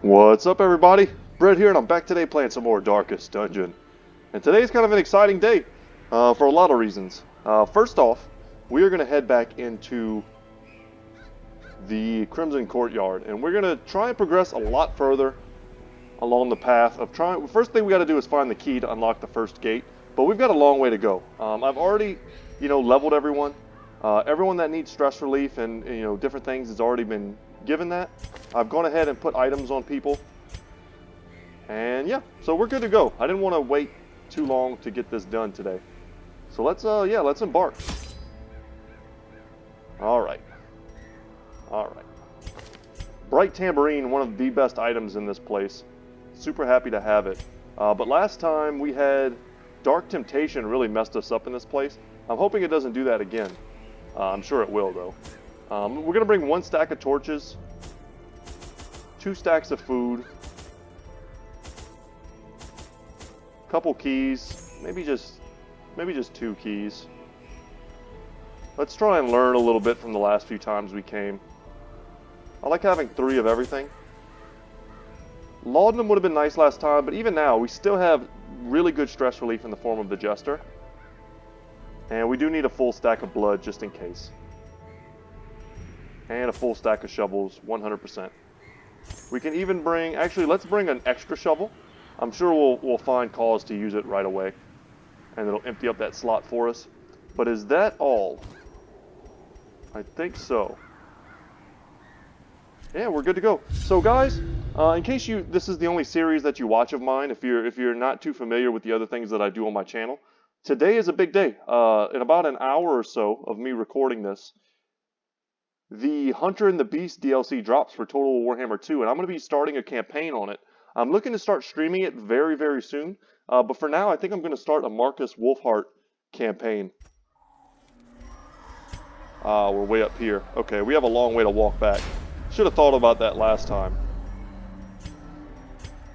What's up, everybody? Brett here, and I'm back today playing some more Darkest Dungeon. And today's kind of an exciting day for a lot of reasons. First off, we are going to head back into the Crimson Courtyard, and we're going to try and progress a lot further along the path of trying. First thing we got to do is find the key to unlock the first gate, but we've got a long way to go. I've already, leveled everyone. Everyone that needs stress relief and different things has already been given that. I've gone ahead and put items on people. And yeah, so we're good to go. I didn't want to wait too long to get this done today. So let's embark. Alright. Alright. Bright Tambourine, one of the best items in this place. Super happy to have it. But last time we had Dark Temptation really messed us up in this place. I'm hoping it doesn't do that again. I'm sure it will, though. We're going to bring 1 stack of torches, 2 stacks of food, a couple keys, maybe just 2 keys. Let's try and learn a little bit from the last few times we came. I like having 3 of everything. Laudanum would have been nice last time, but even now, we still have really good stress relief in the form of the Jester. And we do need a full stack of blood just in case. And a full stack of shovels, 100%. We can even bring, actually let's bring an extra shovel. I'm sure we'll find cause to use it right away. And it'll empty up that slot for us. But is that all? I think so. Yeah, we're good to go. So guys, in case this is the only series that you watch of mine, if you're not too familiar with the other things that I do on my channel, today is a big day. In about an hour or so of me recording this, the Hunter and the Beast DLC drops for Total Warhammer 2, and I'm going to be starting a campaign on it. I'm looking to start streaming it very, very soon, but for now, I think I'm going to start a Marcus Wolfheart campaign. We're way up here. Okay, we have a long way to walk back. Should have thought about that last time.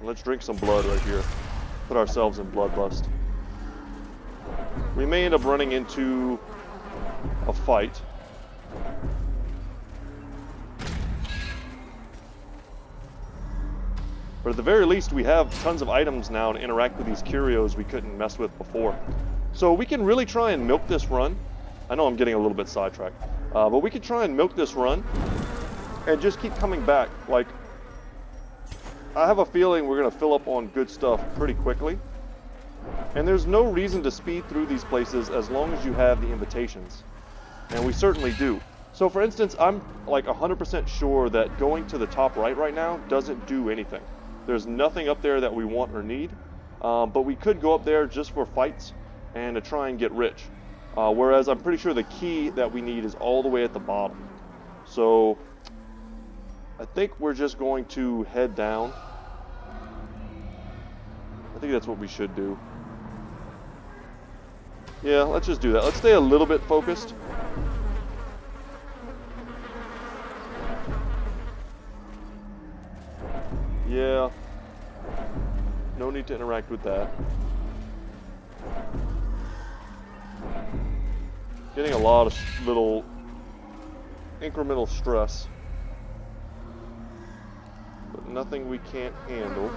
Let's drink some blood right here. Put ourselves in bloodlust. We may end up running into a fight. But at the very least, we have tons of items now to interact with these curios we couldn't mess with before. So we can really try and milk this run. I know I'm getting a little bit sidetracked. But we can try and milk this run and just keep coming back. Like, I have a feeling we're going to fill up on good stuff pretty quickly. And there's no reason to speed through these places as long as you have the invitations. And we certainly do. So for instance, I'm like 100% sure that going to the top right now doesn't do anything. There's nothing up there that we want or need. But we could go up there just for fights and to try and get rich. Whereas I'm pretty sure the key that we need is all the way at the bottom. So I think we're just going to head down. I think that's what we should do. Yeah, let's just do that. Let's stay a little bit focused. Yeah. No need to interact with that. Getting a lot of little incremental stress. But nothing we can't handle.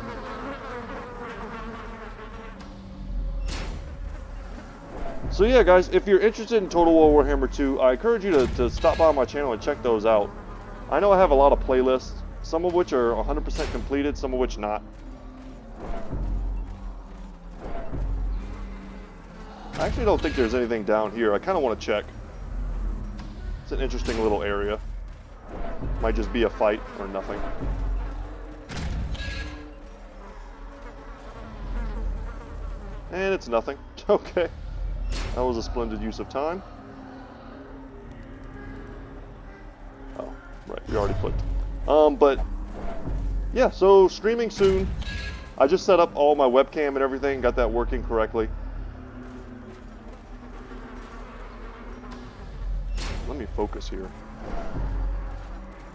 So yeah, guys, if you're interested in Total War Warhammer 2, I encourage you to stop by my channel and check those out. I know I have a lot of playlists, some of which are 100% completed, some of which not. I actually don't think there's anything down here. I kind of want to check. It's an interesting little area. Might just be a fight or nothing. And it's nothing. Okay. That was a splendid use of time. Oh, right, we already clicked. But yeah, so streaming soon. I just set up all my webcam and everything, got that working correctly. Let me focus here.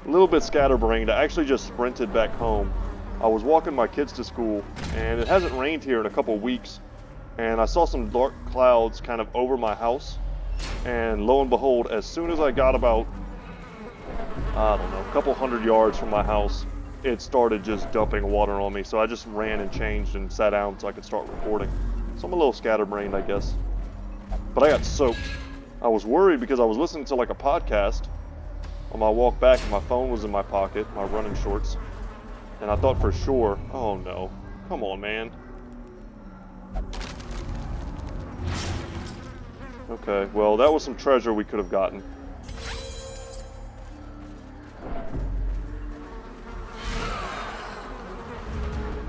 A little bit scatterbrained. I actually just sprinted back home. I was walking my kids to school, and it hasn't rained here in a couple weeks. And I saw some dark clouds kind of over my house. And lo and behold, as soon as I got about, I don't know, a couple hundred yards from my house, it started just dumping water on me. So I just ran and changed and sat down so I could start recording. So I'm a little scatterbrained, I guess. But I got soaked. I was worried because I was listening to like a podcast on my walk back and my phone was in my pocket, my running shorts. And I thought for sure, oh no, come on, man. Okay, well, that was some treasure we could have gotten.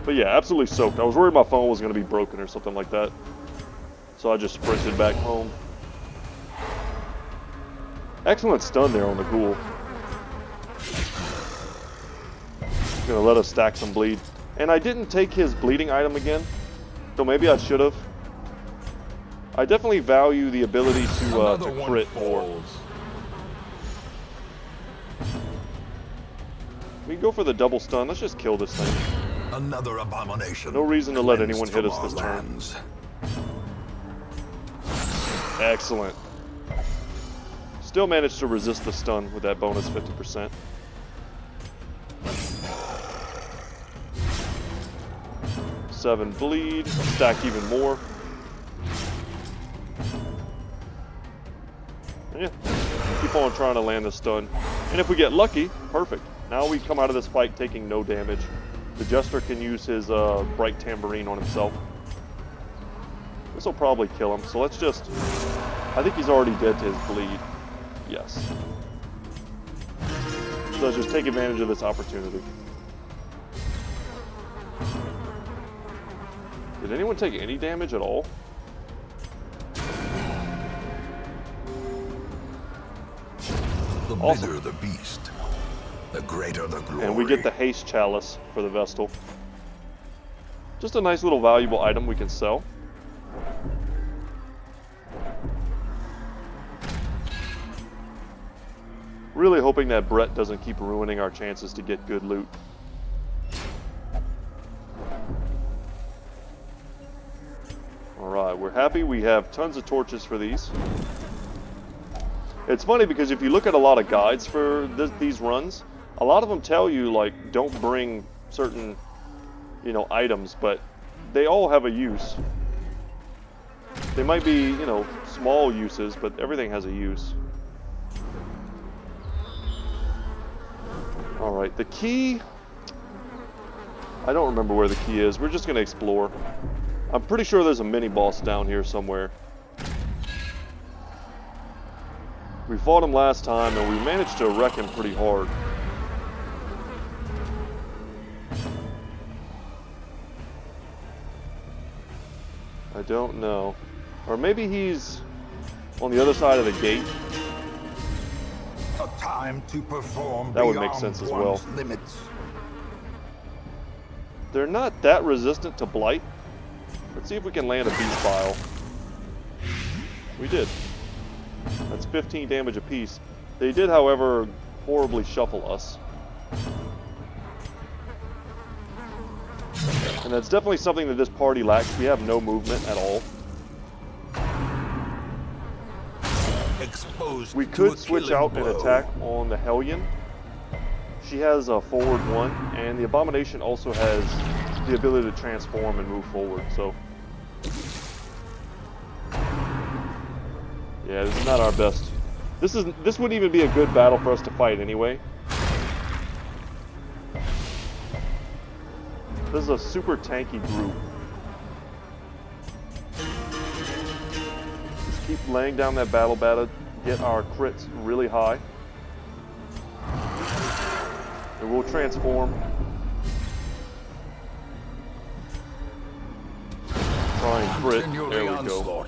But yeah, absolutely soaked. I was worried my phone was going to be broken or something like that. So I just sprinted back home. Excellent stun there on the ghoul. Gonna let us stack some bleed. And I didn't take his bleeding item again, so maybe I should have. I definitely value the ability to crit more. We can go for the double stun. Let's just kill this thing. Another abomination. No reason to let anyone hit us this turn. Excellent. Still managed to resist the stun with that bonus 50%. Seven bleed, stack even more. Yeah, keep on trying to land the stun. And if we get lucky, perfect. Now we come out of this fight taking no damage. The Jester can use his bright tambourine on himself. This will probably kill him, so let's just... I think he's already dead to his bleed. Yes. So let's just take advantage of this opportunity. Did anyone take any damage at all? The bigger the beast, the greater the glory. And we get the haste chalice for the Vestal. Just a nice little valuable item we can sell. Really hoping that Brett doesn't keep ruining our chances to get good loot. Alright, we're happy. We have tons of torches for these. It's funny because if you look at a lot of guides for these runs, a lot of them tell you, like, don't bring certain, you know, items, but they all have a use. They might be, you know, small uses, but everything has a use. Alright, the key... I don't remember where the key is. We're just going to explore. I'm pretty sure there's a mini-boss down here somewhere. We fought him last time, and we managed to wreck him pretty hard. I don't know. Or maybe he's on the other side of the gate. A time to perform that would make sense as well. Limits. They're not that resistant to blight. Let's see if we can land a beast bile. We did. That's 15 damage apiece. They did, however, horribly shuffle us. And that's definitely something that this party lacks. We have no movement at all. We could switch out and attack on the Hellion. She has a forward 1, and the Abomination also has the ability to transform and move forward, so... Yeah, this is not our best. This wouldn't even be a good battle for us to fight anyway. This is a super tanky group. Just keep laying down that battle batter, get our crits really high. And we'll transform. Try and crit. There we go.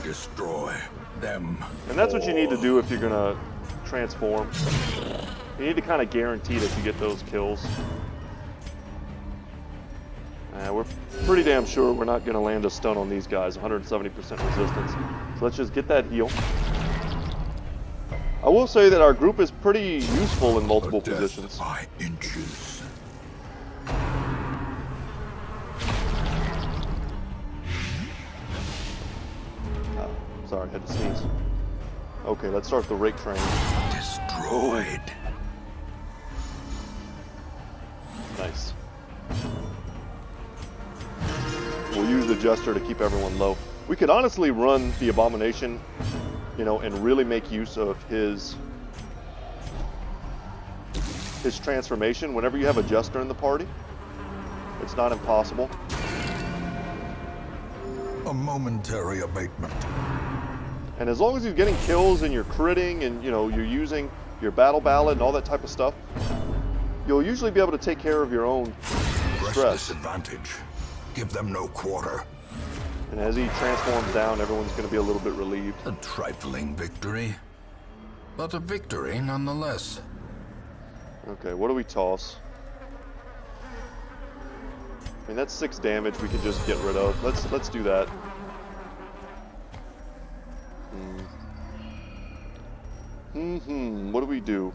Destroy them. And that's what you need to do if you're gonna transform. You need to kind of guarantee that you get those kills. We're pretty damn sure we're not gonna land a stun on these guys. 170% resistance. So let's just get that heal. I will say that our group is pretty useful in multiple positions. By inches. Sorry, I had to sneeze. Okay, let's start the rake train. Destroyed. Jester to keep everyone low. We could honestly run the Abomination, you know, and really make use of his transformation whenever you have a Jester in the party. It's not impossible. A momentary abatement. And as long as you're getting kills and you're critting and, you know, you're using your battle ballad and all that type of stuff, you'll usually be able to take care of your own Press stress. disadvantage. Give them no quarter. And as he transforms down, everyone's going to be a little bit relieved. A trifling victory, but a victory nonetheless. Okay, what do we toss? I mean, that's 6 damage we can just get rid of. Let's do that. What do we do?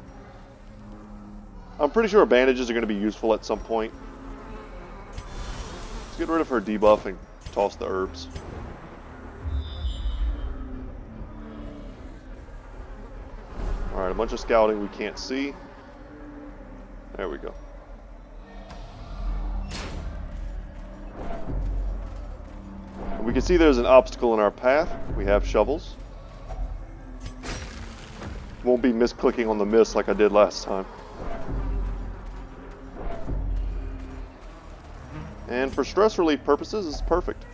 I'm pretty sure bandages are going to be useful at some point. Let's get rid of her debuff and toss the herbs. Alright, a bunch of scouting we can't see. There we go. And we can see there's an obstacle in our path. We have shovels. Won't be misclicking on the miss like I did last time. And for stress relief purposes, it's perfect.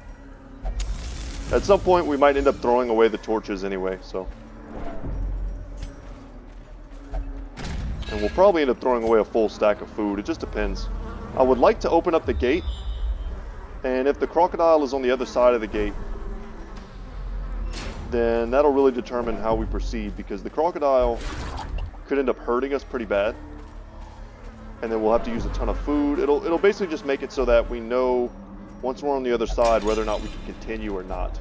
At some point, we might end up throwing away the torches anyway, so. And we'll probably end up throwing away a full stack of food. It just depends. I would like to open up the gate. And if the crocodile is on the other side of the gate, then that'll really determine how we proceed, because the crocodile could end up hurting us pretty bad. And then we'll have to use a ton of food. It'll basically just make it so that we know once we're on the other side whether or not we can continue or not.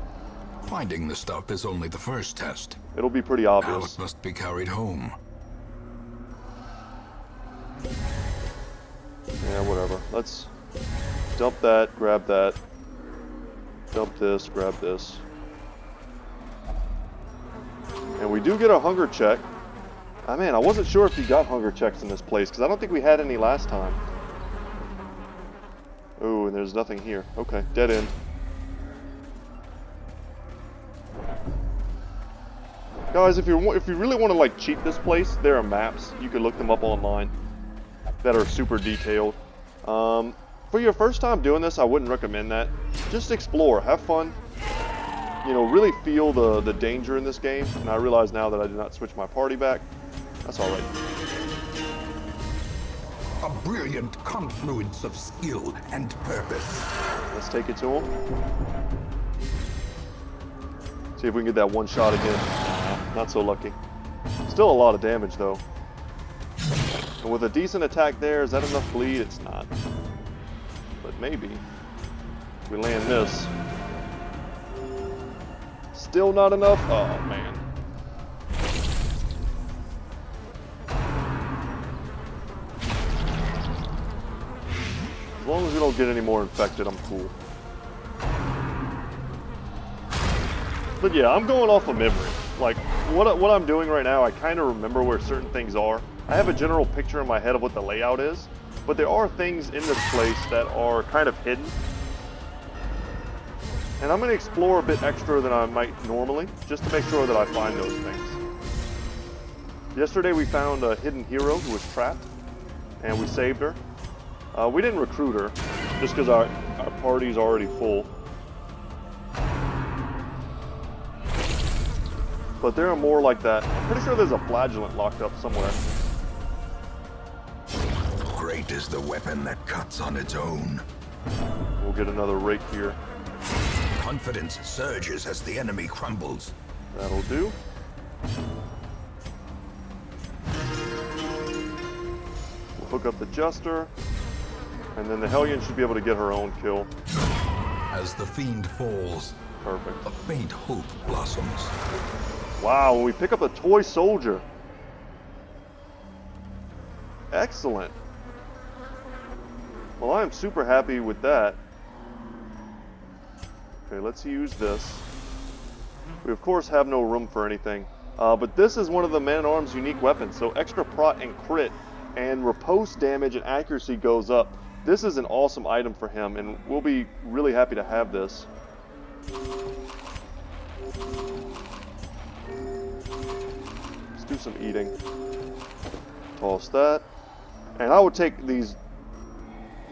Finding the stuff is only the first test. It'll be pretty Now obvious. it must be carried home. Yeah, whatever. Let's dump that, grab that. Dump this, grab this. And we do get a hunger check. Ah, man, I wasn't sure if you got hunger checks in this place, because I don't think we had any last time. Oh, and there's nothing here. Okay, dead end. Guys, if you really want to like cheat this place, there are maps. You can look them up online that are super detailed. For your first time doing this, I wouldn't recommend that. Just explore, have fun. You know, really feel the danger in this game. And I realize now that I did not switch my party back. That's all right. A brilliant confluence of skill and purpose. Let's take it to him. See if we can get that one shot again. Not so lucky. Still a lot of damage though. And with a decent attack there, is that enough bleed? It's not. But maybe. If we land this. Still not enough? Oh man. As long as we don't get any more infected, I'm cool. But yeah, I'm going off of memory. Like, what I'm doing right now, I kind of remember where certain things are. I have a general picture in my head of what the layout is, but there are things in this place that are kind of hidden. And I'm going to explore a bit extra than I might normally, just to make sure that I find those things. Yesterday we found a hidden hero who was trapped, and we saved her. We didn't recruit her, just because our party's already full. But there are more like that. I'm pretty sure there's a flagellant locked up somewhere. Great is the weapon that cuts on its own. We'll get another rake here. Confidence surges as the enemy crumbles. That'll do. We'll hook up the Jester. And then the Hellion should be able to get her own kill. As the fiend falls, Perfect. a faint hope blossoms. Wow, when we pick up a toy soldier. Excellent. Well, I am super happy with that. Okay, let's use this. We of course have no room for anything. But this is one of the Man-at-Arms unique weapons. So extra prot and crit and riposte damage and accuracy goes up. This is an awesome item for him, and we'll be really happy to have this. Let's do some eating. Toss that. And I would take these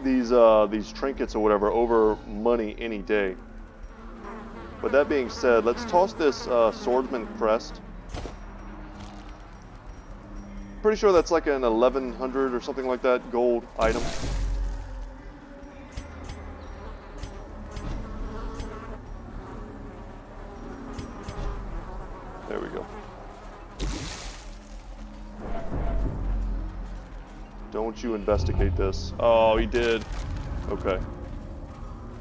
trinkets or whatever over money any day. But that being said, let's toss this swordsman crest. Pretty sure that's like an 1100 or something like that gold item. There we go. Don't you investigate this. Oh, he did. Okay.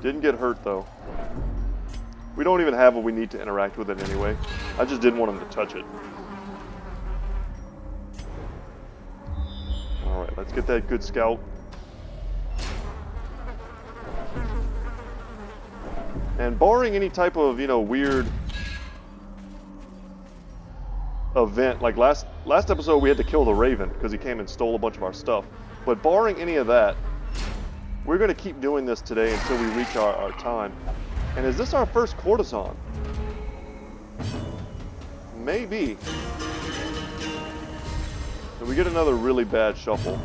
Didn't get hurt though. We don't even have what we need to interact with it anyway. I just didn't want him to touch it. Alright, let's get that good scout. And barring any type of, you know, weird event, like last episode we had to kill the Raven because he came and stole a bunch of our stuff. But barring any of that, we're going to keep doing this today until we reach our time. And is this our first courtesan? Maybe. Did we get another really bad shuffle?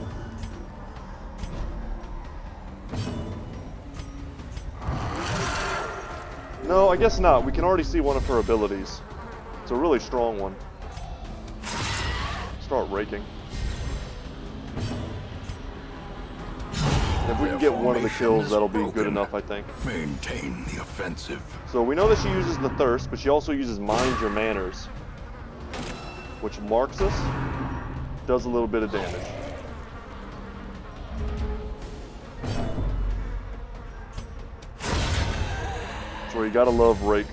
No, I guess not. We can already see one of her abilities. It's a really strong one. Start raking. If we can get one of the kills, that'll be good enough, I think. Maintain the offensive. So we know that she uses the thirst, but she also uses mind your manners, which marks us, does a little bit of damage. That's where you gotta love rake.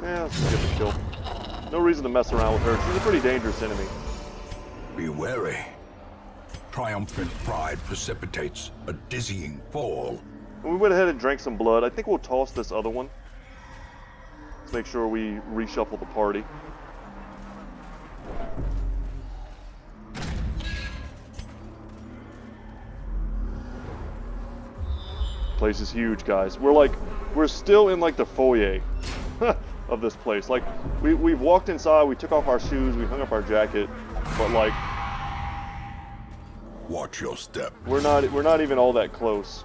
Yeah, let's just get the kill. No reason to mess around with her. She's a pretty dangerous enemy. Be wary. Triumphant pride precipitates a dizzying fall. When we went ahead and drank some blood, I think we'll toss this other one. Let's make sure we reshuffle the party. Place is huge, guys. We're still in like the foyer of this place. Like we've walked inside, we took off our shoes, we hung up our jacket, but like watch your step. We're not even all that close.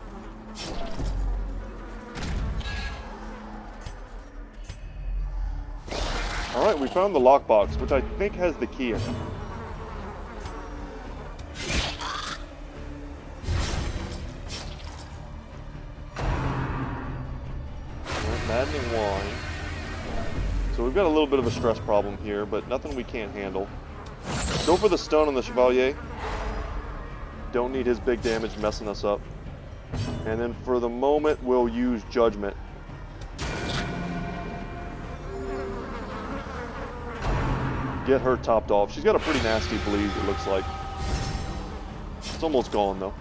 All right, we found the lockbox, which I think has the key in it. Maddening wine. So we've got a little bit of a stress problem here, but nothing we can't handle. Go for the stone on the Chevalier. Don't need his big damage messing us up. And then for the moment, we'll use Judgment. Get her topped off. She's got a pretty nasty bleed, it looks like. It's almost gone, though.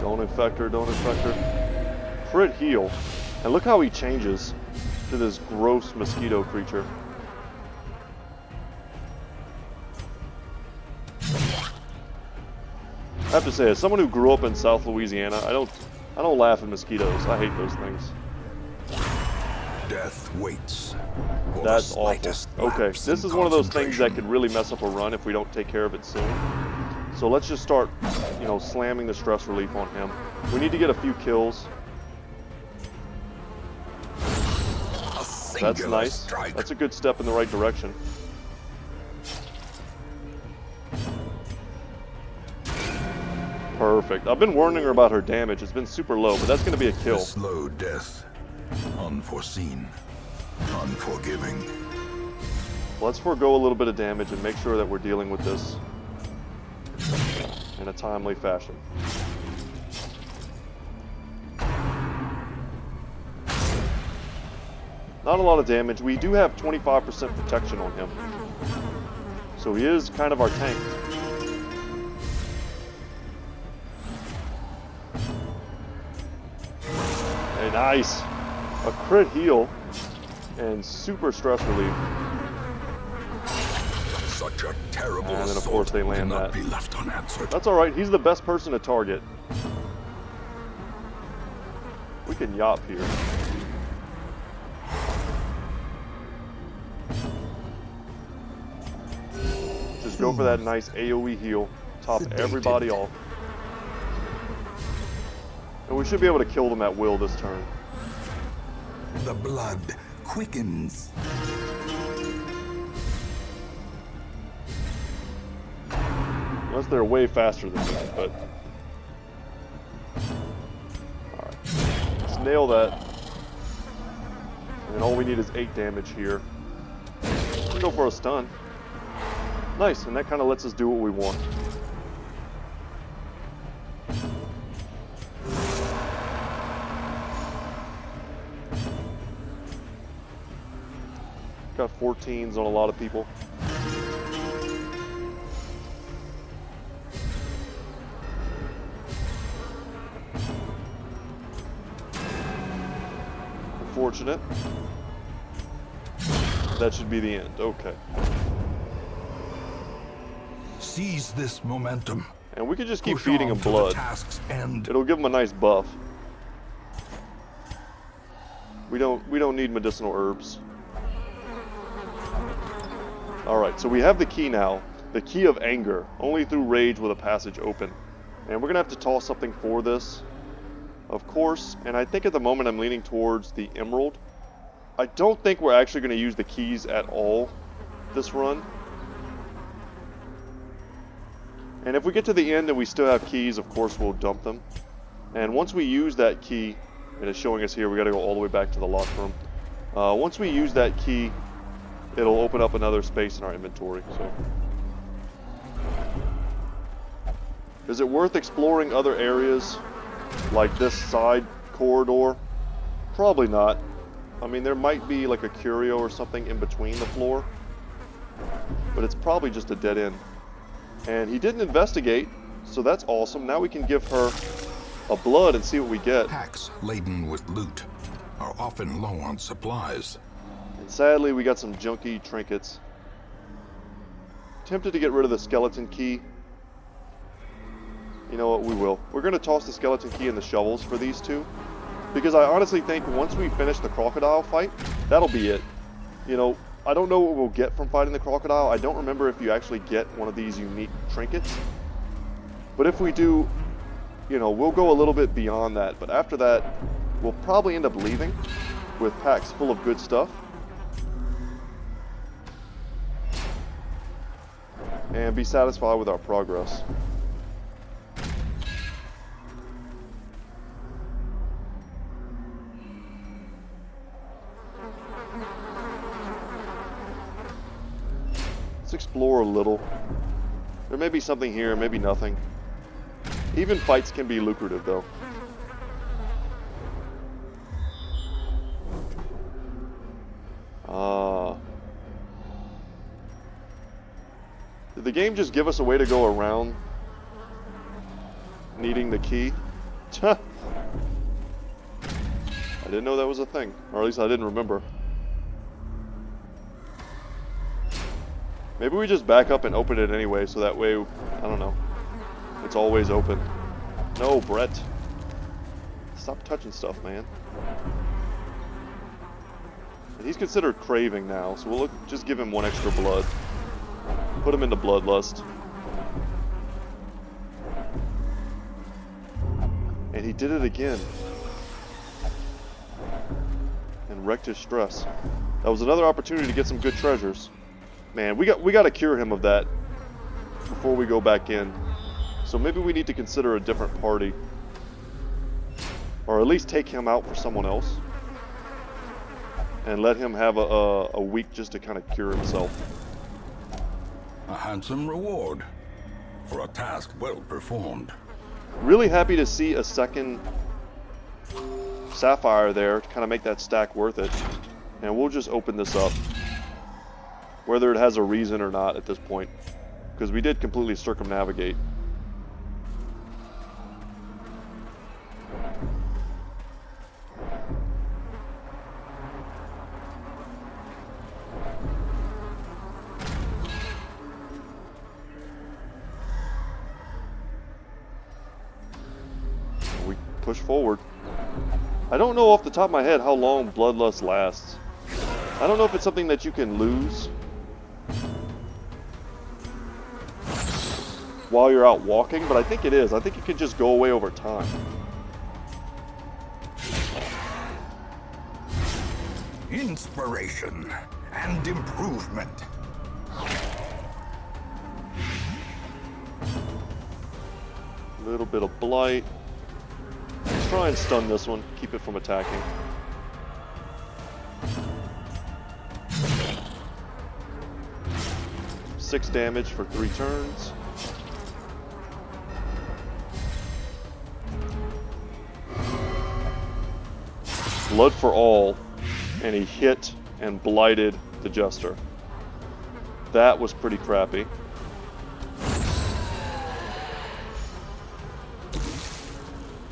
Don't infect her, don't infect her. Crit heal. And look how he changes to this gross mosquito creature. I have to say, as someone who grew up in South Louisiana, I don't laugh at mosquitoes. I hate those things. Death waits. That's awful. Okay, this is one of those things that could really mess up a run if we don't take care of it soon. So let's just start, you know, slamming the stress relief on him. We need to get a few kills. That's nice. That's a good step in the right direction. Perfect. I've been warning her about her damage. It's been super low, but that's going to be a kill. A slow death. Unforeseen. Unforgiving. Let's forego a little bit of damage and make sure that we're dealing with this in a timely fashion. Not a lot of damage. We do have 25% protection on him. So he is kind of our tank. Hey, nice. a crit heal, and super stress relief. Such a terrible And then, of assault course, they land cannot that. be left unanswered. That's all right. He's the best person to target. We can yop here. Just go for that nice AoE heal. Top everybody off. And we should be able to kill them at will this turn. The blood quickens. Unless they're way faster than me, but... Alright. Let's nail that. And then all we need is 8 damage here. Let's go for a stun. Nice, and that kind of lets us do what we want. Got 14s on a lot of people. Unfortunate. That should be the end. Okay. Seize this momentum. And we could just keep Push feeding on him to the blood. task's end. It'll give him a nice buff. We don't need medicinal herbs. Alright, so we have the key now. The key of anger. Only through rage will the passage open. And we're gonna have to toss something for this. Of course, and I think at the moment I'm leaning towards the emerald. I don't think we're actually gonna use the keys at all this run. And if we get to the end and we still have keys, of course we'll dump them. And once we use that key, and it's showing us here, we gotta go all the way back to the lock room. Once we use that key, it'll open up another space in our inventory. So, is it worth exploring other areas like this side corridor? Probably not. I mean, there might be like a curio or something in between the floor, but it's probably just a dead end. And he didn't investigate, so that's awesome. Now we can give her a blood and see what we get. Packs laden with loot are often low on supplies. And sadly, we got some junky trinkets. Tempted to get rid of the skeleton key. You know what, we will. We're going to toss the skeleton key and the shovels for these two. Because I honestly think once we finish the crocodile fight, that'll be it. You know, I don't know what we'll get from fighting the crocodile. I don't remember if you actually get one of these unique trinkets. But if we do, you know, we'll go a little bit beyond that. But after that, we'll probably end up leaving with packs full of good stuff. And be satisfied with our progress. Let's explore a little. There may be something here, maybe nothing. Even fights can be lucrative, though. Did the game just give us a way to go around needing the key? I didn't know that was a thing. Or at least I didn't remember. Maybe we just back up and open it anyway, so that way, I don't know, it's always open. No, Brett. Stop touching stuff, man. And he's considered craving now, so we'll just give him 1 extra blood. Put him into bloodlust. And he did it again. And wrecked his stress. That was another opportunity to get some good treasures. Man, we got to cure him of that before we go back in. So maybe we need to consider a different party. Or at least take him out for someone else. And let him have a week just to kind of cure himself. A handsome reward for a task well performed. Really happy to see a second sapphire there to kind of make that stack worth it. And we'll just open this up. Whether it has a reason or not at this point. Because we did completely circumnavigate. push forward. I don't know off the top of my head how long Bloodlust lasts. I don't know if it's something that you can lose while you're out walking, but I think it is. I think it can just go away over time. Inspiration and improvement. A little bit of blight. Try and stun this one. Keep it from attacking. Six damage for 3 turns. Blood for all, and he hit and blighted the Jester. That was pretty crappy.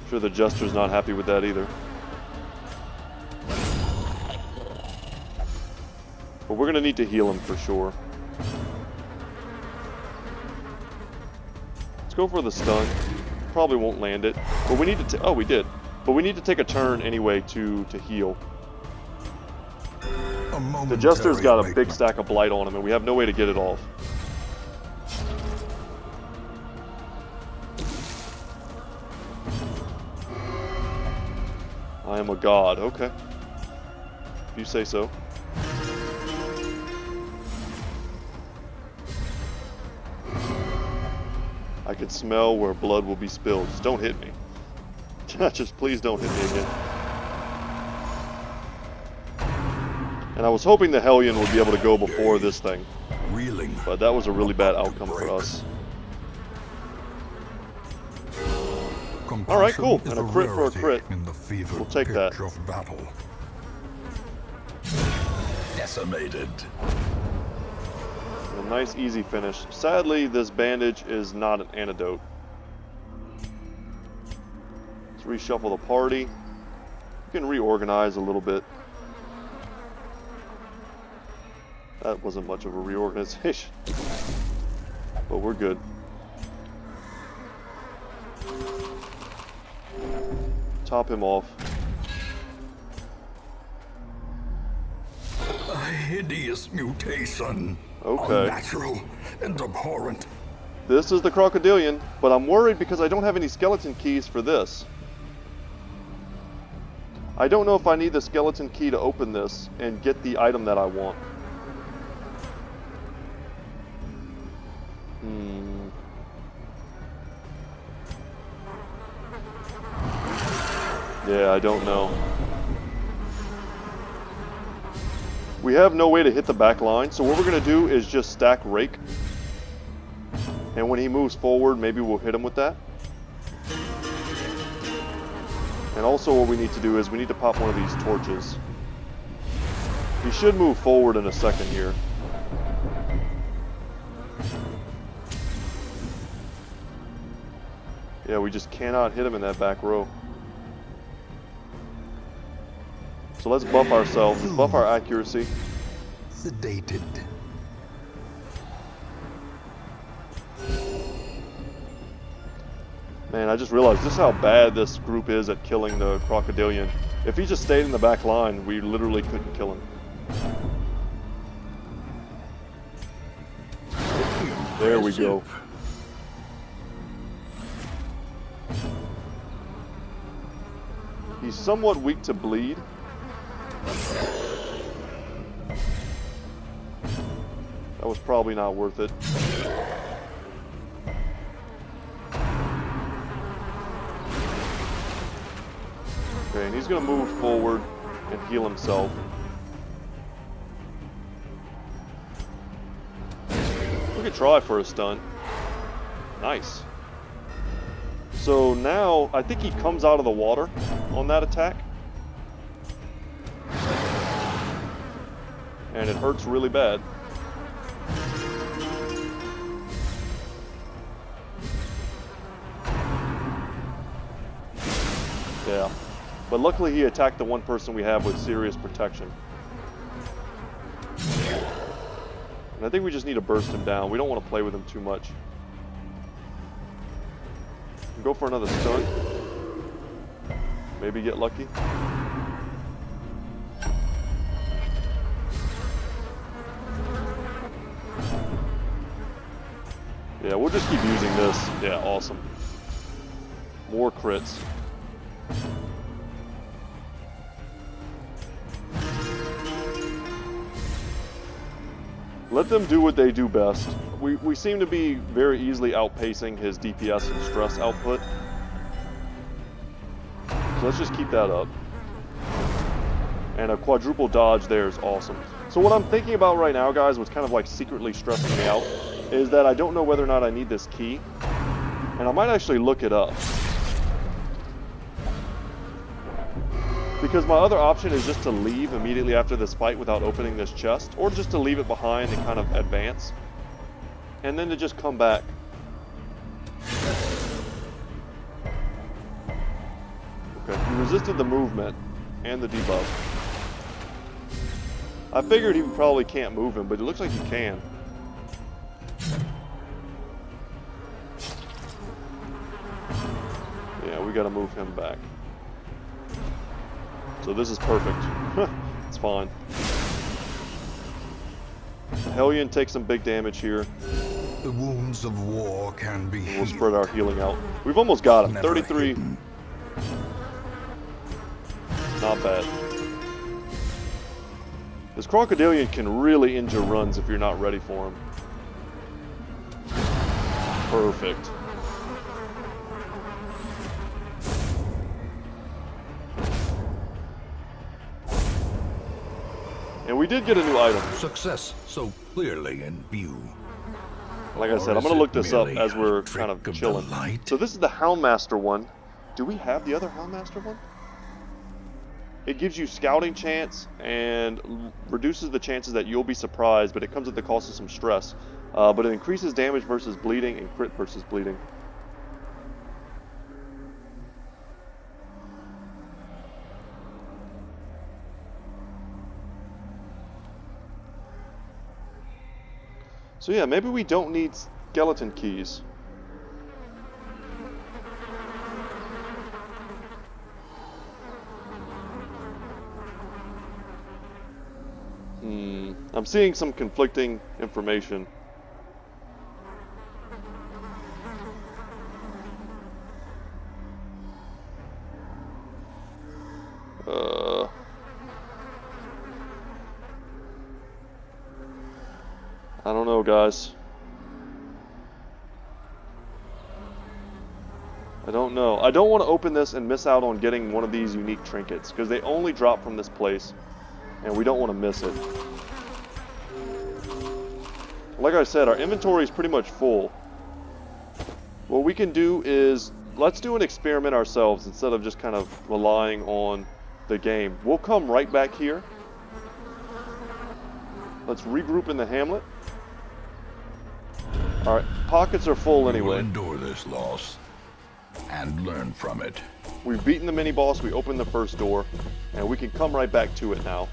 Sure the Jester's not happy with that either. But we're gonna need to heal him for sure. Let's go for the stun. Probably won't land it, but we need to. Oh, we did. But we need to take a turn anyway to heal. The Jester's got a big stack of blight on him, and we have no way to get it off. I am a god. Okay. If you say so. I can smell where blood will be spilled. Just don't hit me. Just please don't hit me again. And I was hoping the Hellion would be able to go before this thing. But that was a really bad outcome for us. Alright, cool. And a crit for a crit. We'll take that. Decimated. A nice easy finish. Sadly, this bandage is not an antidote. Let's reshuffle the party. We can reorganize a little bit. That wasn't much of a reorganization. But we're good. Top him off. A hideous mutation. Okay. Unnatural and abhorrent. This is the Crocodilian, but I'm worried because I don't have any skeleton keys for this. I don't know if I need the skeleton key to open this and get the item that I want. Yeah, I don't know. We have no way to hit the back line, so what we're going to do is just stack Rake. And when he moves forward, maybe we'll hit him with that. And also what we need to do is we need to pop one of these torches. He should move forward in a second here. Yeah, we just cannot hit him in that back row. So let's buff ourselves, buff our accuracy. Sedated. Man, I just realized just how bad this group is at killing the Crocodilian. If he just stayed in the back line, we literally couldn't kill him. There we go. He's somewhat weak to bleed. That was probably not worth it. Okay, and he's going to move forward and heal himself. We could try for a stun. Nice. So now, I think he comes out of the water on that attack. And it hurts really bad. Yeah. But luckily he attacked the one person we have with serious protection. And I think we just need to burst him down. We don't want to play with him too much. Go for another stun. Maybe get lucky. Yeah, we'll just keep using this. Yeah, awesome. More crits. Let them do what they do best. We seem to be very easily outpacing his DPS and stress output. So let's just keep that up. And a quadruple dodge there is awesome. So what I'm thinking about right now, guys, what's kind of like secretly stressing me out, is that I don't know whether or not I need this key. And I might actually look it up. Because my other option is just to leave immediately after this fight without opening this chest, or just to leave it behind and kind of advance, and then to just come back. Okay, he resisted the movement and the debuff. I figured he probably can't move him, but it looks like he can. Yeah, we gotta move him back. So this is perfect. It's fine. Hellion takes some big damage here. The wounds of war can be healed. We'll spread our healing out. We've almost got him. Never 33. hidden. Not bad. This Crocodilian can really injure runs if you're not ready for him. Perfect. And we did get a new item. Success so clearly in view. Like I said, I'm going to look this up as we're kind of chilling. So this is the Houndmaster one. Do we have the other Houndmaster one? It gives you scouting chance and reduces the chances that you'll be surprised, but it comes at the cost of some stress. But it increases damage versus bleeding and crit versus bleeding. So yeah, maybe we don't need skeleton keys. I'm seeing some conflicting information. I don't know, guys. I don't know. I don't want to open this and miss out on getting one of these unique trinkets, because they only drop from this place, and we don't want to miss it. Like I said, our inventory is pretty much full. What we can do is, let's do an experiment ourselves instead of just kind of relying on the game. We'll come right back here. Let's regroup in the hamlet. Alright, pockets are full anyway. We'll endure this loss and learn from it. We've beaten the mini-boss, we opened the first door, and we can come right back to it now.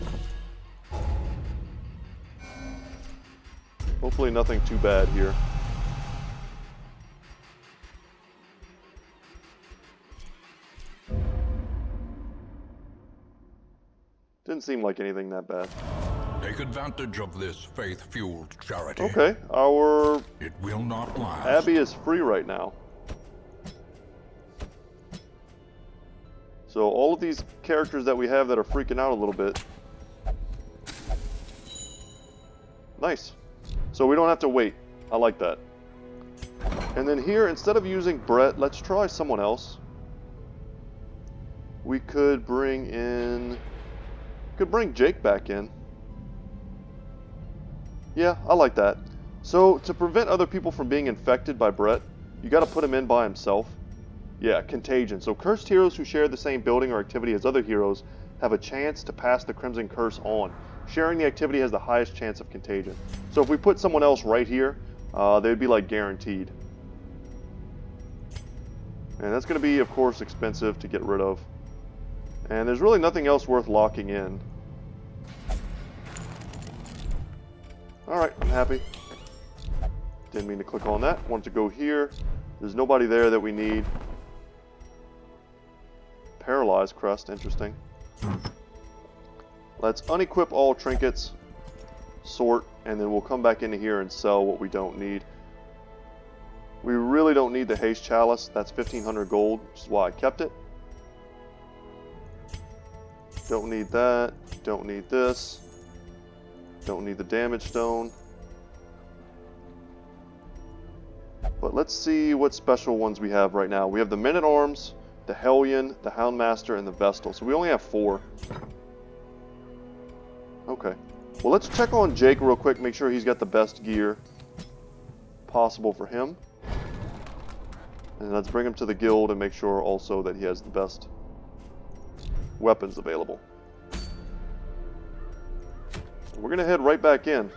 Hopefully nothing too bad here. Didn't seem like anything that bad. Take advantage of this faith-fueled charity. Okay, our It will not last. Abby is free right now. So all of these characters that we have that are freaking out a little bit. Nice. So we don't have to wait. I like that. And then here, instead of using Brett, let's try someone else. We could bring in... Could bring Jake back in. Yeah, I like that. So, to prevent other people from being infected by Brett, you gotta put him in by himself. Yeah, contagion. So cursed heroes who share the same building or activity as other heroes have a chance to pass the Crimson Curse on. Sharing the activity has the highest chance of contagion. So if we put someone else right here, they'd be like guaranteed. And that's gonna be, of course, expensive to get rid of. And there's really nothing else worth locking in. Alright, I'm happy. Didn't mean to click on that. Want to go here. There's nobody there that we need. paralyzed crest. Interesting. Let's unequip all trinkets, sort, and then we'll come back into here and sell what we don't need. We really don't need the haste chalice. That's 1,500 gold, which is why I kept it. Don't need that. Don't need this. Don't need the damage stone. But let's see what special ones we have right now. We have the Men-at-Arms, the Hellion, the Houndmaster, and the Vestal. So we only have 4. Okay. Well, let's check on Jake real quick, make sure he's got the best gear possible for him. And let's bring him to the guild and make sure also that he has the best weapons available. We're going to head right back in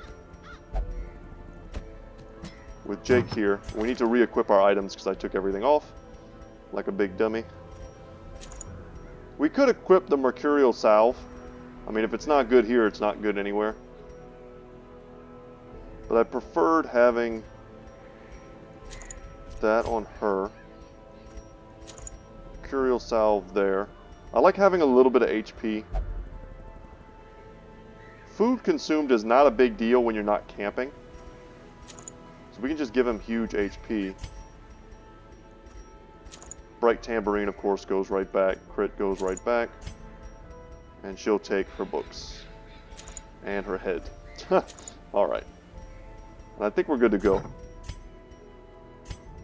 with Jake here. We need to re-equip our items because I took everything off like a big dummy. We could equip the Mercurial Salve. I mean, if it's not good here, it's not good anywhere. But I preferred having that on her. Mercurial Salve there. I like having a little bit of HP. Food consumed is not a big deal when you're not camping. So we can just give him huge HP. Bright Tambourine, of course, goes right back. Crit goes right back. And she'll take her books. And her head. Alright. And I think we're good to go.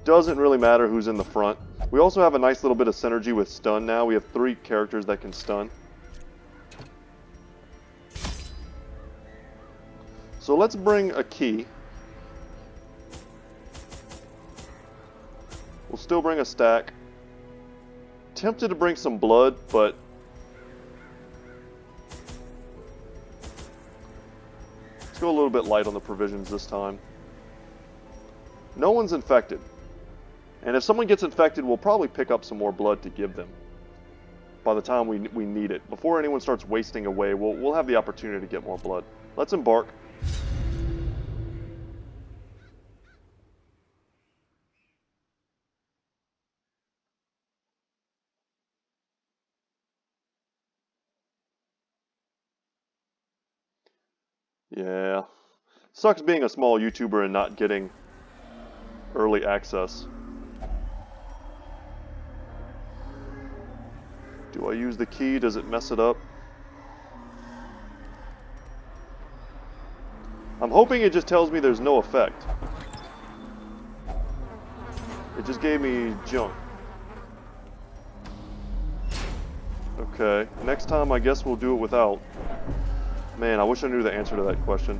Doesn't really matter who's in the front. We also have a nice little bit of synergy with stun now. We have 3 characters that can stun. So let's bring a key. We'll still bring a stack. Tempted to bring some blood, but let's go a little bit light on the provisions this time. No one's infected. And if someone gets infected, we'll probably pick up some more blood to give them by the time we need it. Before anyone starts wasting away, we'll have the opportunity to get more blood. Let's embark. Yeah. Sucks being a small YouTuber and not getting early access. Do I use the key? Does it mess it up? I'm hoping it just tells me there's no effect. It just gave me junk. Okay, next time I guess we'll do it without. Man, I wish I knew the answer to that question.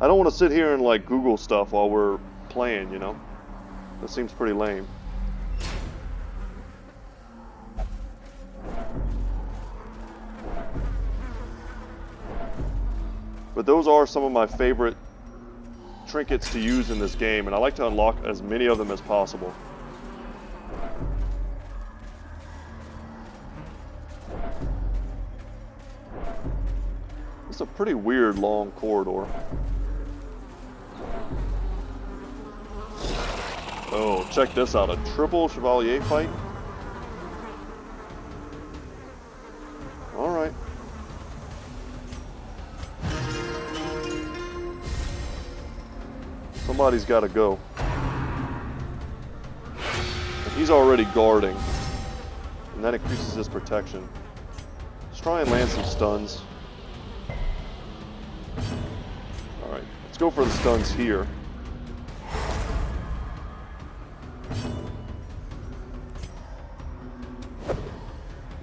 I don't want to sit here and like Google stuff while we're playing, you know? That seems pretty lame. But those are some of my favorite trinkets to use in this game, and I like to unlock as many of them as possible. It's a pretty weird long corridor. Oh, check this out, a triple Chevalier fight. Alright. Somebody's got to go. And he's already guarding. And that increases his protection. Let's try and land some stuns. Alright, let's go for the stuns here.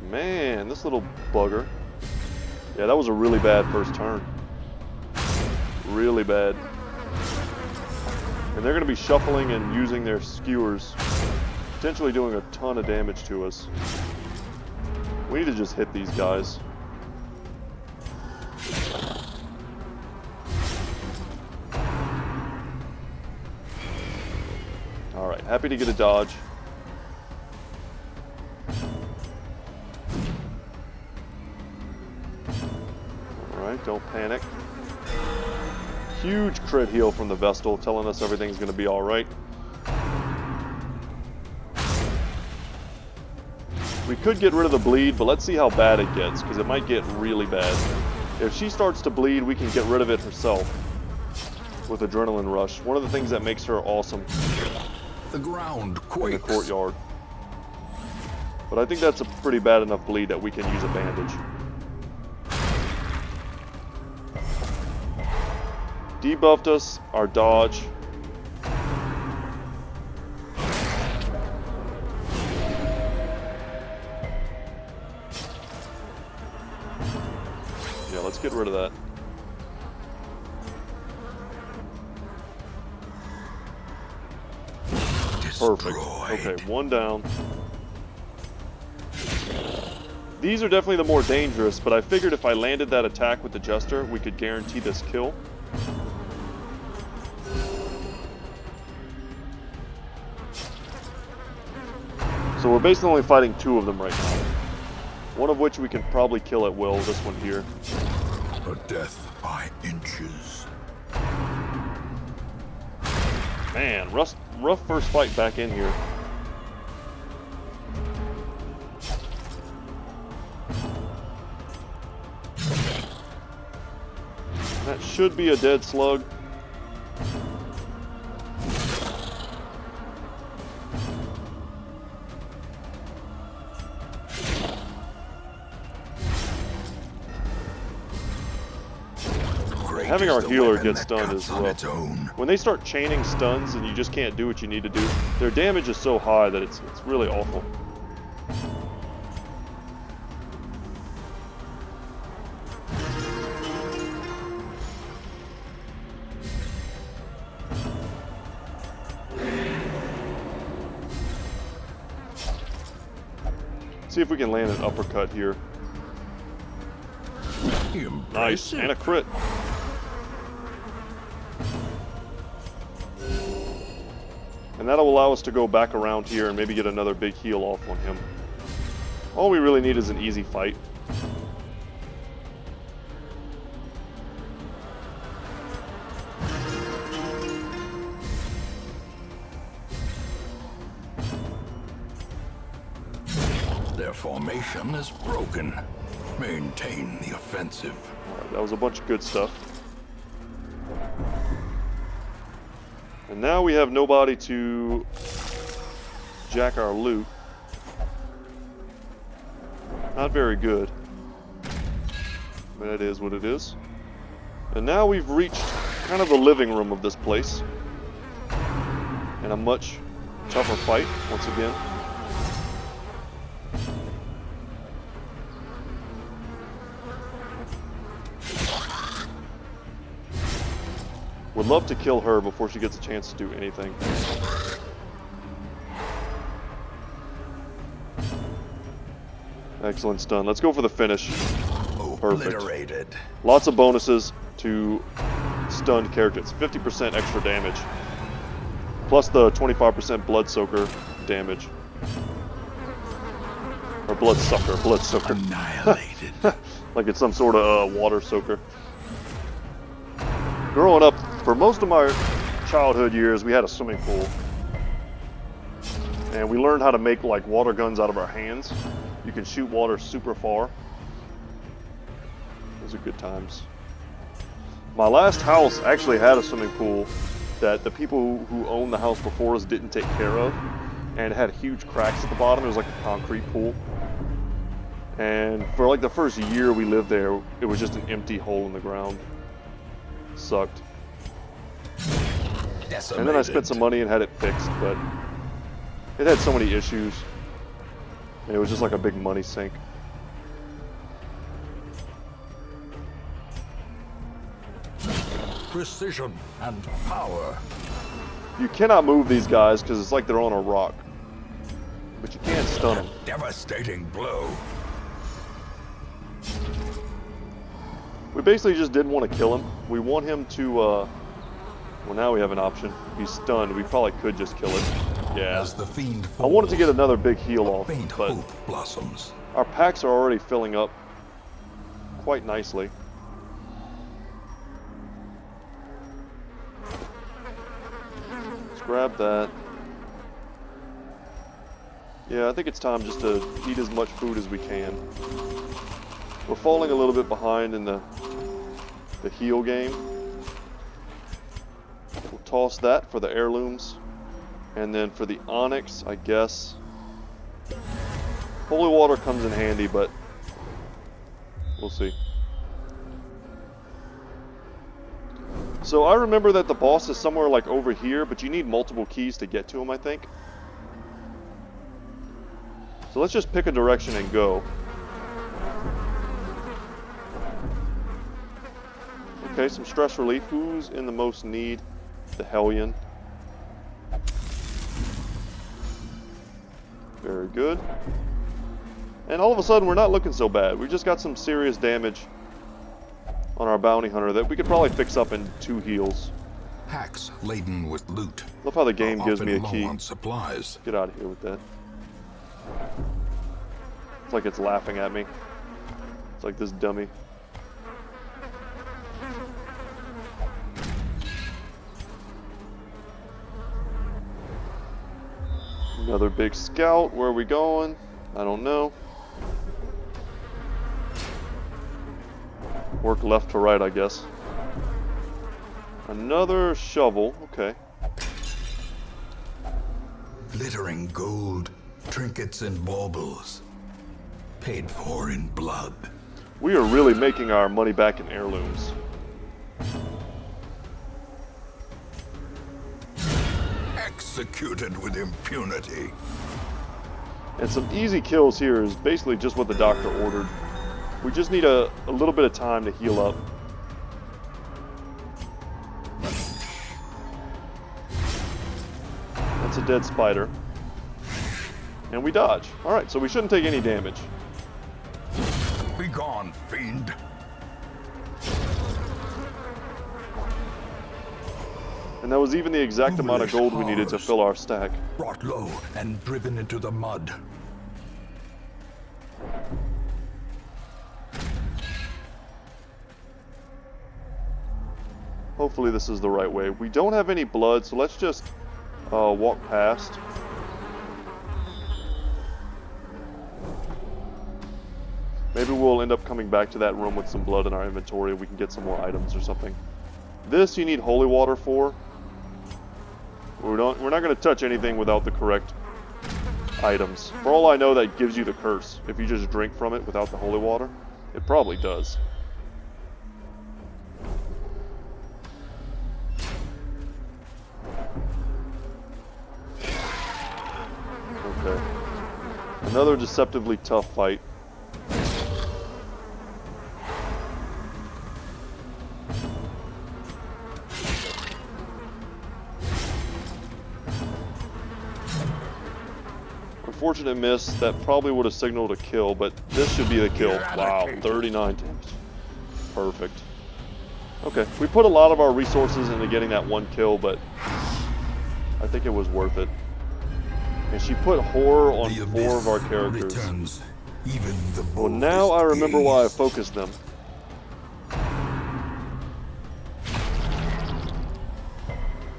Man, this little bugger. Yeah, that was a really bad first turn. Really bad. And they're going to be shuffling and using their skewers, potentially doing a ton of damage to us. We need to just hit these guys. Alright, happy to get a dodge. Alright, don't panic. Huge crit heal from the Vestal, telling us everything's going to be alright. We could get rid of the bleed, but let's see how bad it gets, because it might get really bad. If she starts to bleed, we can get rid of it herself with Adrenaline Rush. One of the things that makes her awesome The ground quakes. in the courtyard. But I think that's a pretty bad enough bleed that we can use a bandage. Debuffed us, our dodge. Yeah, let's get rid of that. Perfect. Okay, one down. These are definitely the more dangerous, but I figured if I landed that attack with the Jester, we could guarantee this kill. So we're basically only fighting 2 of them right now. One of which we can probably kill at will, this one here. A death by inches. Man, rough first fight back in here. That should be a dead slug. Having our healer get stunned is rough. When they start chaining stuns and you just can't do what you need to do, their damage is so high that it's really awful. See if we can land an uppercut here. Nice, and a crit. And that'll allow us to go back around here and maybe get another big heal off on him. All we really need is an easy fight. Their formation is broken. Maintain the offensive. Alright, that was a bunch of good stuff. And now we have nobody to jack our loot. Not very good. But it is what it is. And now we've reached kind of the living room of this place. And a much tougher fight, once again. Would love to kill her before she gets a chance to do anything. Excellent stun. Let's go for the finish. Perfect. Lots of bonuses to stunned characters. 50% extra damage. Plus the 25% blood soaker damage. Or blood sucker. Annihilated. Like it's some sort of water soaker. Growing up, for most of my childhood years, we had a swimming pool. And we learned how to make like water guns out of our hands. You can shoot water super far. Those are good times. My last house actually had a swimming pool that the people who owned the house before us didn't take care of. And it had huge cracks at the bottom. It was like a concrete pool. And for like the first year we lived there, it was just an empty hole in the ground. Sucked. Decimated. And then I spent some money and had it fixed, but it had so many issues. And it was just like a big money sink. Precision and power. You cannot move these guys because it's like they're on a rock. But you can stun them. Devastating blow. We basically just didn't want to kill him. We want him to, well, now we have an option. He's stunned. We probably could just kill it. Yeah. As the fiend I falls, wanted to get another big heal off, faint but hope blossoms. our packs are already filling up quite nicely. Let's grab that. Yeah, I think it's time just to eat as much food as we can. We're falling a little bit behind in the heal game. We'll toss that for the heirlooms. And then for the onyx, I guess holy water comes in handy, but we'll see. So I remember that the boss is somewhere like over here, but you need multiple keys to get to him, I think. So let's just pick a direction and go. Okay, some stress relief. Who's in the most need? The Hellion. Very good. And all of a sudden, we're not looking so bad. We just got some serious damage on our bounty hunter that we could probably fix up in 2 heals. Packs laden with loot. Love how the game gives me a low key. on supplies. Get out of here with that. It's like it's laughing at me. It's like this dummy. Another big scout. Where are we going? I don't know. Work left to right, I guess. Another shovel. Okay. Glittering gold, trinkets and baubles. Paid for in blood. We are really making our money back in heirlooms. Executed with impunity. And some easy kills here is basically just what the doctor ordered. We just need a little bit of time to heal up. That's a dead spider. And we dodge. Alright, so we shouldn't take any damage. Be gone, fiend. And that was even the exact amount of gold we needed to fill our stack. Brought low and driven into the mud. Hopefully this is the right way. We don't have any blood, so let's just walk past. Maybe we'll end up coming back to that room with some blood in our inventory. We can get some more items or something. This you need holy water for. We're not going to touch anything without the correct items. For all I know, that gives you the curse. If you just drink from it without the holy water, it probably does. Okay. Another deceptively tough fight. Unfortunate miss. That probably would have signaled a kill, but this should be the kill. Wow, 39 damage. Perfect. Okay, we put a lot of our resources into getting that one kill, but I think it was worth it. And she put horror on 4 of our characters. Returns, even the Well, now I remember why I focused them.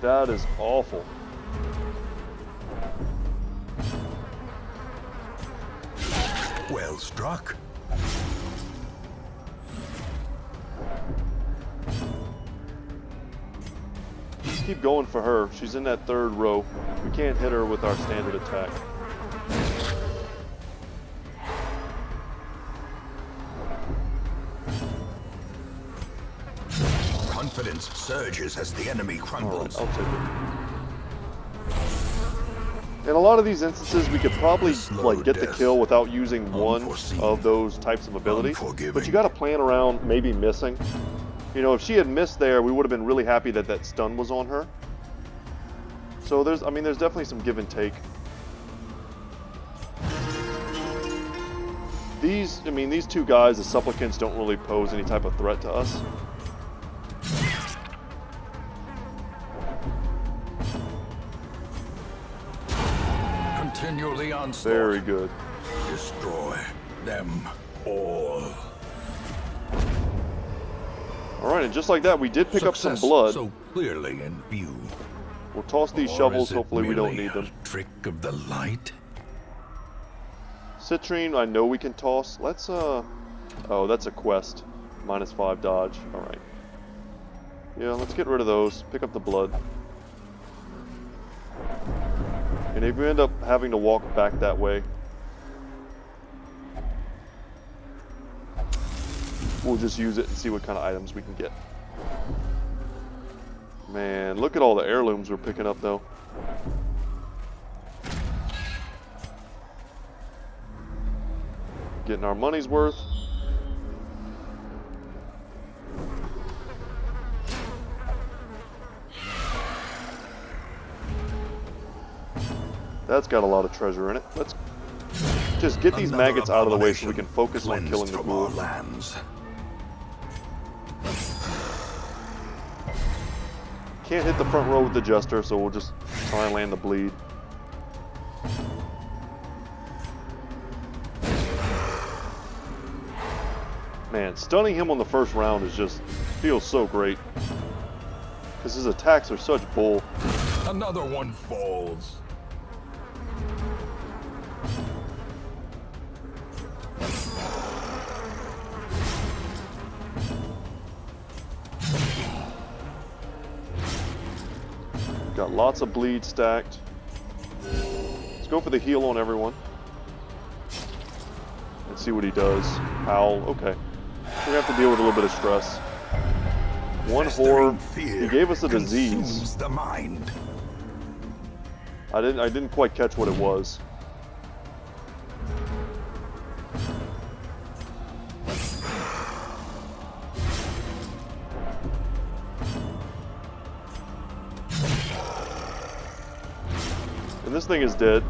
That is awful. Well struck. Just keep going for her. She's in that 3rd row. We can't hit her with our standard attack. Confidence surges as the enemy crumbles. Alright, I'll take it. In a lot of these instances, we could probably like get the kill without using one of those types of abilities. But you got to plan around maybe missing. You know, if she had missed there, we would have been really happy that that stun was on her. So there's definitely some give and take. These 2 guys, the supplicants, don't really pose any type of threat to us. Continue the onslaught. Very good. Destroy them all. Alright, and just like that, we did pick up some Success blood. so clearly in view. We'll toss these Or shovels, is it hopefully we don't merely need them. a trick of the light. Citrine, I know we can toss. Let's, oh, that's a quest. -5 dodge. Alright. Yeah, let's get rid of those. Pick up the blood. And if we end up having to walk back that way, we'll just use it and see what kind of items we can get. Man, look at all the heirlooms we're picking up, though. Getting our money's worth. That's got a lot of treasure in it. Let's just get these maggots out of the way so we can focus on killing the ghoul. Can't hit the front row with the Jester, so we'll just try and land the bleed. Man, stunning him on the first round is just feels so great. Because his attacks are such bull. Another one falls. Got lots of bleed stacked. Let's go for the heal on everyone. And see what he does. Howl, okay. We're gonna have to deal with a little bit of stress. One horror. He gave us a disease. The mind. I didn't quite catch what it was. And this thing is dead.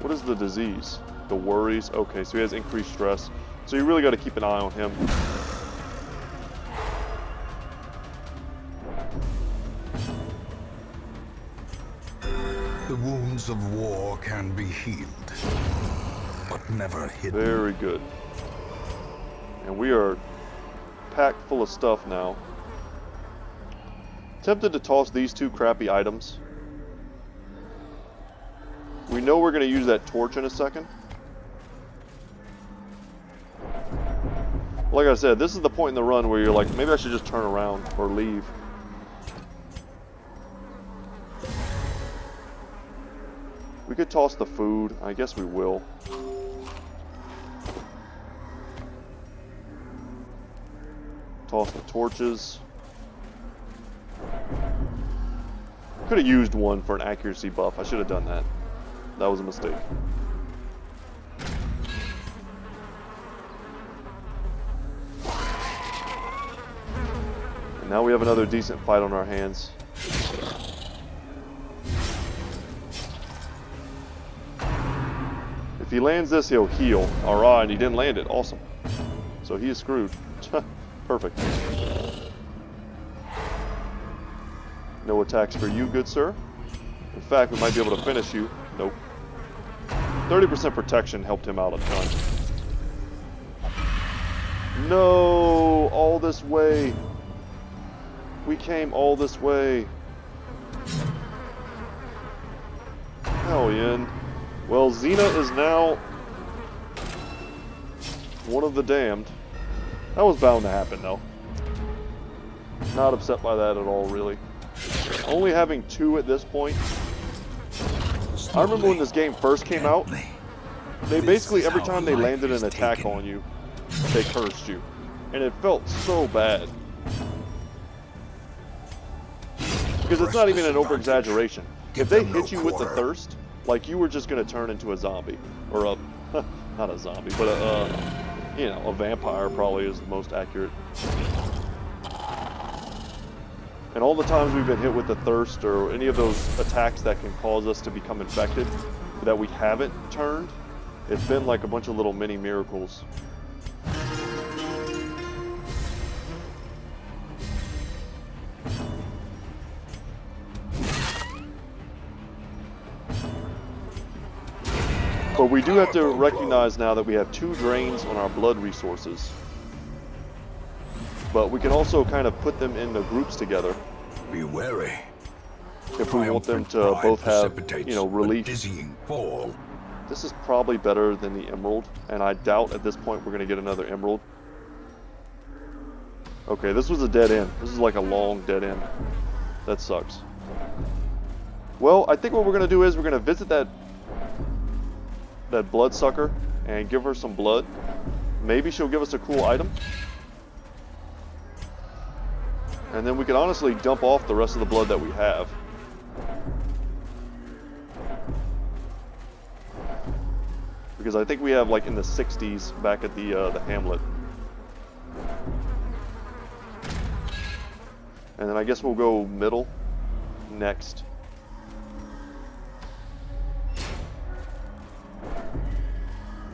What is the disease? The worries. Okay, so he has increased stress. So you really got to keep an eye on him. The wounds of war can be healed, but never hidden. Very good. And we are packed full of stuff now. Tempted to toss these two crappy items. We know we're going to use that torch in a second. Like I said, this is the point in the run where you're like, maybe I should just turn around or leave. We could toss the food. I guess we will. Toss the torches. Could have used one for an accuracy buff. I should have done that. That was a mistake. And now we have another decent fight on our hands. If he lands this, he'll heal. Alright, and he didn't land it. Awesome. So he is screwed. Perfect. No attacks for you, good sir. In fact, we might be able to finish you. Nope. 30% protection helped him out a ton. No! All this way. We came all this way. Hellion. Well, Xena is now one of the damned. That was bound to happen, though. Not upset by that at all, really. Only having 2 at this point. I remember when this game first came out, they basically, every time they landed an attack on you, they cursed you. And it felt so bad. Because it's not even an over-exaggeration. If they hit you with the thirst, like you were just going to turn into a zombie. Or a, not a zombie, but a, you know, a vampire probably is the most accurate. And all the times we've been hit with the thirst or any of those attacks that can cause us to become infected that we haven't turned, it's been like a bunch of little mini miracles. But we do have to recognize now that we have 2 drains on our blood resources. But we can also kind of put them into groups together. Be wary. If we want them to both have, you know, relief. Dizzying fall. This is probably better than the emerald, and I doubt at this point we're going to get another emerald. Okay, this was a dead end. This is like a long dead end. That sucks. Well, I think what we're going to do is we're going to visit that bloodsucker and give her some blood. Maybe she'll give us a cool item. And then we can honestly dump off the rest of the blood that we have. Because I think we have like in the 60s back at the hamlet. And then I guess we'll go middle next.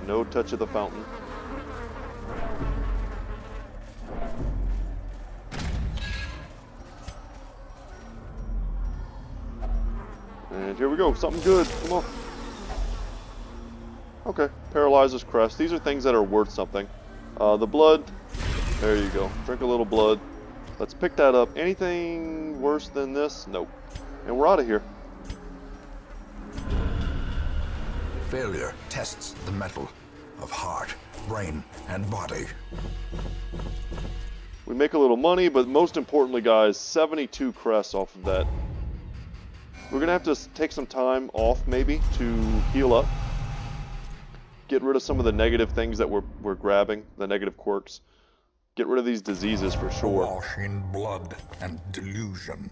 No touch of the fountain. And here we go, something good, come on. Okay, Paralyzer's Crest. These are things that are worth something. The blood, there you go. Drink a little blood. Let's pick that up. Anything worse than this? Nope. And we're out of here. Failure tests the metal of heart, brain, and body. We make a little money, but most importantly, guys, 72 crests off of that. We're going to have to take some time off, maybe, to heal up. Get rid of some of the negative things that we're grabbing, the negative quirks. Get rid of these diseases for sure. Awash in blood and delusion,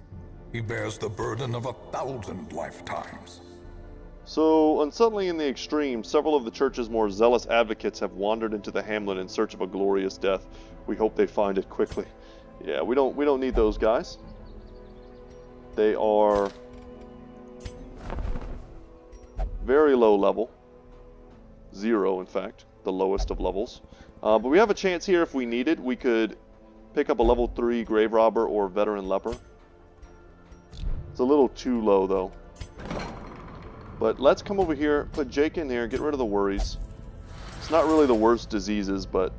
he bears the burden of 1,000 lifetimes. So, unsettling in the extreme, several of the church's more zealous advocates have wandered into the hamlet in search of a glorious death. We hope they find it quickly. Yeah, we don't need those guys. They are very low level. 0, in fact, the lowest of levels. But we have a chance here if we needed. We could pick up a level 3 grave robber or veteran leper. It's a little too low though. But let's come over here, put Jake in here, get rid of the worries. It's not really the worst diseases, but...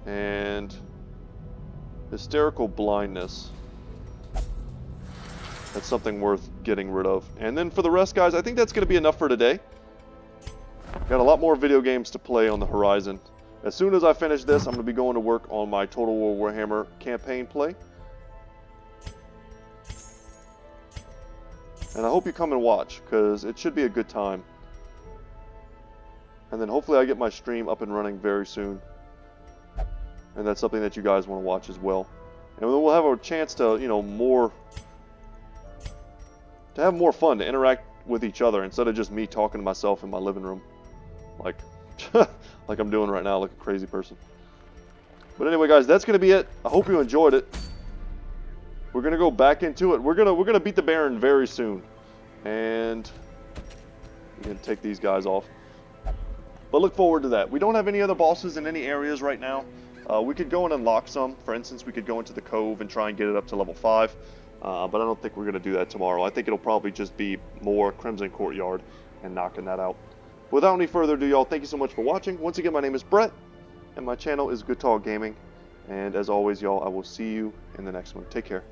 And... hysterical blindness. That's something worth getting rid of. And then for the rest, guys, I think that's going to be enough for today. Got a lot more video games to play on the horizon. As soon as I finish this, I'm going to be going to work on my Total War Warhammer campaign play. And I hope you come and watch, because it should be a good time. And then hopefully I get my stream up and running very soon. And that's something that you guys want to watch as well. And then we'll have a chance to, you know, to have more fun, to interact with each other, instead of just me talking to myself in my living room. Like, like I'm doing right now, like a crazy person. But anyway, guys, that's going to be it. I hope you enjoyed it. We're going to go back into it. We're gonna beat the Baron very soon. And we're going to take these guys off. But look forward to that. We don't have any other bosses in any areas right now. We could go and unlock some. For instance, we could go into the Cove and try and get it up to level 5. But I don't think we're going to do that tomorrow. I think it'll probably just be more Crimson Courtyard and knocking that out. Without any further ado, y'all, thank you so much for watching. Once again, my name is Brett, and my channel is Goodtalk Gaming. And as always, y'all, I will see you in the next one. Take care.